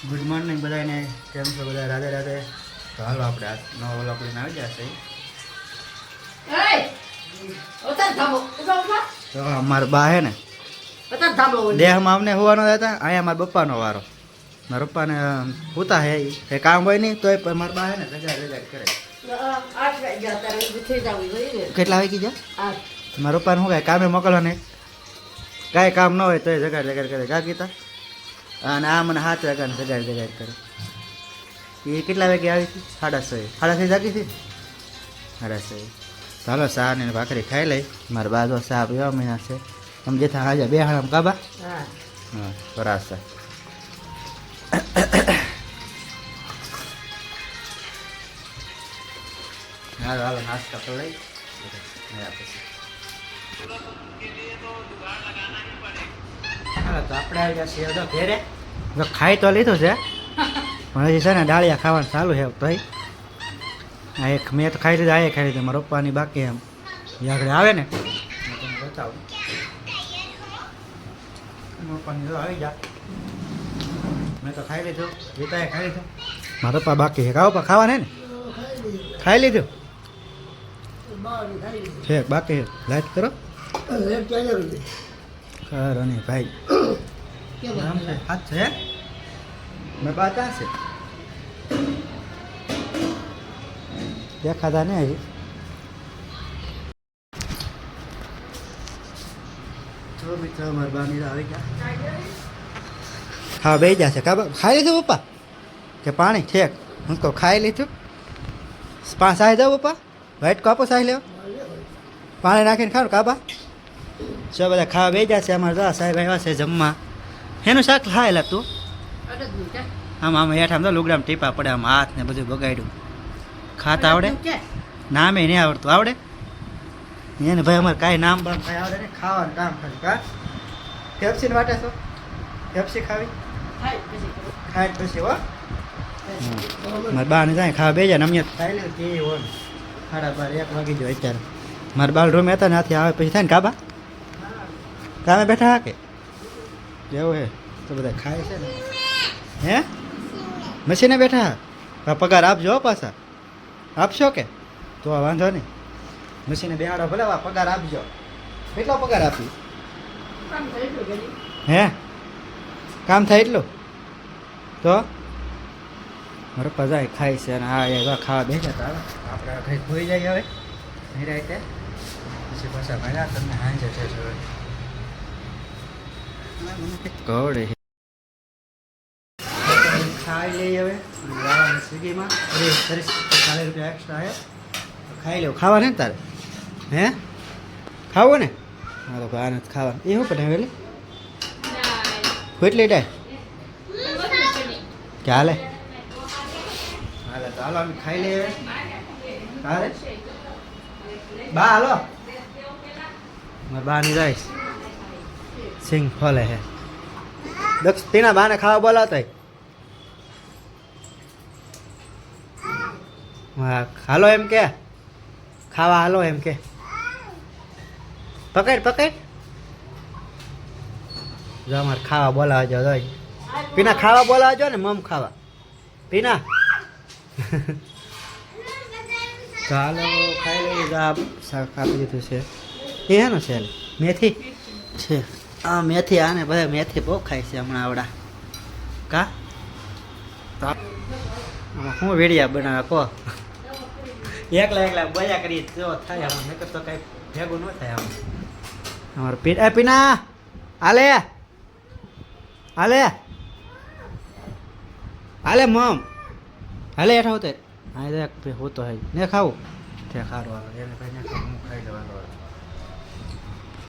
Good morning બધાને, કેમ છો બધા? રાધે રાધે. તો હાલો આપણે આ નવો વ્લોગ લઈને આવી ગયા છે. તો અમારા બા હે ને દેહમાં અમને હોવાનો હતા, અહીંયા મારા પપ્પાનો વારો. મારા પપ્પાને હોતા હે એ કામ હોય નહીં તોય પણ મારા બા હે ને રજાડ કરે. કેટલા વાગી ગયા? મારા પપ્પાને શું કાંઈ કામે મોકલવા નહીં, કાંઈ કામ ન હોય તોય જગાડ કરે. કા કીધા અને આ મને 7 વાગ્યાને જગાડ કરે. એ કેટલા વાગે આવી હતી? 6:30 જાગી હતી. 6:30. ચાલો ચા ને ભાખરી ખાઈ લઈ. મારા બાજુ ચા પીવા મહિના છે આમ જેથા હાજર બે હાણામ કાબા. હા બરાબર. હાલો હાલો નાસ્તા તો લઈ તો આપણે આવી ગયા છીએ ઘેરે. ખાઈ તો લીધું છે પણ હજી છે ને ડાળિયા ખાવાનું ચાલુ છે. ભાઈ આ એક મેં તો ખાઈ લીધું, આ ખાઈ લીધું. મારા પપ્પાની બાકી એમ આગળ આવે ને તમને બતાવું. પપ્પાની તો આવી જા, મેં તો ખાઈ લીધું, રીતાએ ખાઈ લીધું. મારા પપ્પા બાકી છે. કાવ પપ્પા ખાવાને ને ખાઈ લીધું છે બાકી લાઈટ કરો ખરો નહીં ભાઈ. હાથ છે મેં બાતા છે દેખાતા ને હજી. તો મિત્ર મારા બાની આવી ગયા, હા બે જશે. ખાઈ લીધું પપ્પા કે પાણી ઠેક? હું કહું ખાઈ લીધું. 5 આવી જાવ પપ્પા, વાઈટ કાપો સાહી લેવો, પાણી નાખીને ખાવ કાબા. જો બધા ખાવા બે જશે. અમારે જો સાહેબ આવ્યા છે જમવા. એનું શાક ખાયેલા તું આમ હેઠ આમ તો લુગડામાં ટીપા પડે, આમ હાથ ને બધું બગાડ્યું. ખાતા આવડે? નામે નહીં આવડતું. આવડે એને ભાઈ અમારે કાંઈ નામ બામ કાંઈ આવડે ને, ખાવાનું કામ ખાલી. કા પેપ્સી વાટે છો? પેપ્સી ખાવી? ખાઈ પછી હો મારા બાને જાય ખાવા બે જાય ને. અમને ખાઈ લે કેવી હોય 12:30 1 વાગી જાય અત્યારે. મારા બાલ રૂમ હતા ને આથી આવે પછી થાય ને કાબા કામે બેઠા હા કે જેવું હે તો બધા ખાય છે ને. હે મશીને બેઠા હા? પગાર આપજો પાછા. આપશો કે? તો વાંધો નહીં, મશીને બેહાડો ભલે, પગાર આપજો. કેટલો પગાર આપી? હે કામ થાય એટલું તો મારા પજા ખાય છે. અને હા એ ખાવા બેસા હતા. આપણે ઘરે ખોઈ જાય હવે નહીં રાતે પછી પાછા ભણ્યા તમને હાંજે છે કવડે ખાઈ લઈએ હવે. સ્વિગીમાં 40 રૂપિયા એક્સ્ટ્રા છે, ખાઈ લેવું. ખાવા ને તારે? હે ખાવું ને? મારો ભાઈ નથી ખાવાનું. એ શું પડે વેલી કેટલી ડાય કે હાલે હાલે તો હાલો અમે ખાઈ લઈએ. હાલે બા હાલો મારા બા ની જાય સિંગ ફોલે હે. દક્ષિણા બાને ખાવા બોલાવતા હાલો એમ કે ખાવા હાલો એમ કે. પકડ જો અમારે ખાવા બોલાવજો. પીના ખાવા બોલાવજો ને, મમ ખાવા. પીના ચાલો ખાઈ લઈએ. શાક આપી દીધું છે. એ હેનું છે મેથી છે. આ મેથી આને બધા મેથી બહુ ખાય છે હમણાં આવડા. કા હું વેડિયા બનાવે કહો? એકલા બજા કરી જો થાય આમાં, નકર તો કાંઈ ભેગું ન થાય આમાં. અમારે પીના હાલે મમ હાલે હેઠા હોતે હા હોતો હોય ને ખાવું તે ખારું આવે એને ભાઈ ને હું ખાઈ લેવાનું.